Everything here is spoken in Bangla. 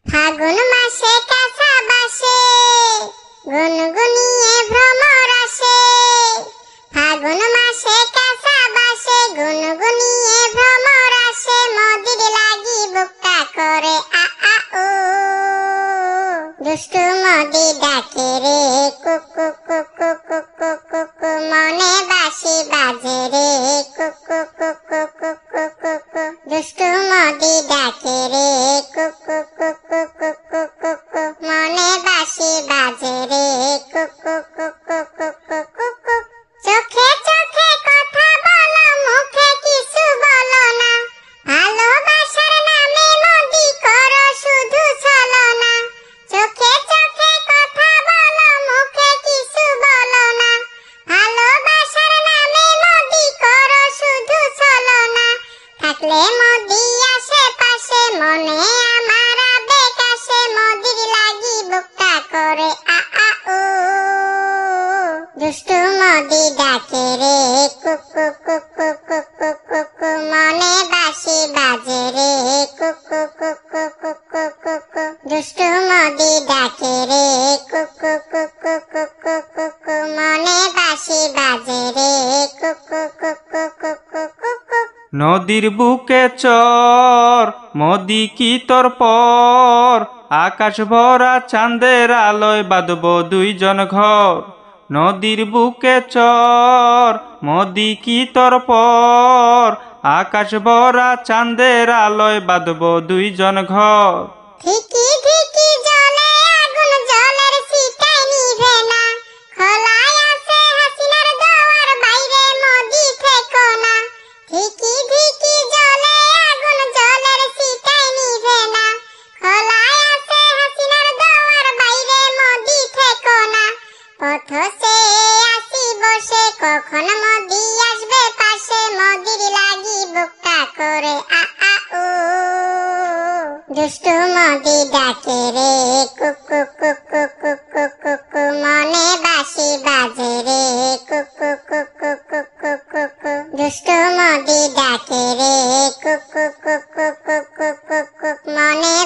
ফাগুন মাসে কাঁচা বাসে গুনগুনিয়ে ভ্রমর আসে। ফাগুন মাসে কাঁচা বাসে গুনগুনিয়ে ভ্রমর আসে। মদির লাগি বুকটা করে আ আ ও। দুষ্টু মদি ডাকে রে কুকু কুকু কুকু কুকু। মনে বাঁশি বাজে রে কুকু কুকু কুকু কুকু। দুষ্টু মদি ডাকে রে কুকু কুকু কুকু কুকু। মনে বাঁশি বাজে রে কুকু কুকু কুকু কুকু। চোখে চোখে কথা বলো মুখে কিছু বলো না। ভালোবাসার নামে মদি করো শুধু ছলনা। চোখে চোখে কথা বলো মুখে কিছু বলো না। ভালোবাসার নামে মদি করো শুধু ছলনা। থাকলে মদি আশেপাশে মনে আমার আবেগ আসে। মদির লাগি বুকটা করে আ আ ও। দুষ্টু মদি ডাকে রে কুকু কুকু কুকু কুকু। মনে বাঁশি বাজে রে কুকু কুকু কুকু কুকু। দুষ্টু মদি ডাকে রে কুকু কুকু কুকু কুকু। মনে বাঁশি বাজে রে কুকু কুকু কুকু কুকু। নদীর বুকে চর মদি কি তোর পর। আকাশ ভরা চাঁদের আলোয় বাঁধব দুইজন ঘর। নদীর বুকে চর মদি কি তোর পর। আকাশ ভরা চাঁদের আলোয় বাঁধব দুইজন ঘর। ধিকি ধিকি জলে আগুন জলের ছিটায় নিভে না। খোলায় আছে হাসিনার দুয়ার বাইরে মদি থেকো না। ধিকি ধিকি জলে আগুন জলের ছিটায় নিভে না। খোলায় আছে হাসিনার দুয়ার বাইরে মদি থেকো না। পথ চেয়ে আসি বসে কখন মদি আসবে পাশে। মদির লাগি বুকটা করে আ আ ও। দুষ্টু মদি ডাকে রে কুকু কুকু কুকু কুকু। মনে বাঁশি বাজে রে কুকু কুকু কুকু কুকু। দুষ্টু মদি ডাকে রে কুকু কুকু কুকু কুকু। মনে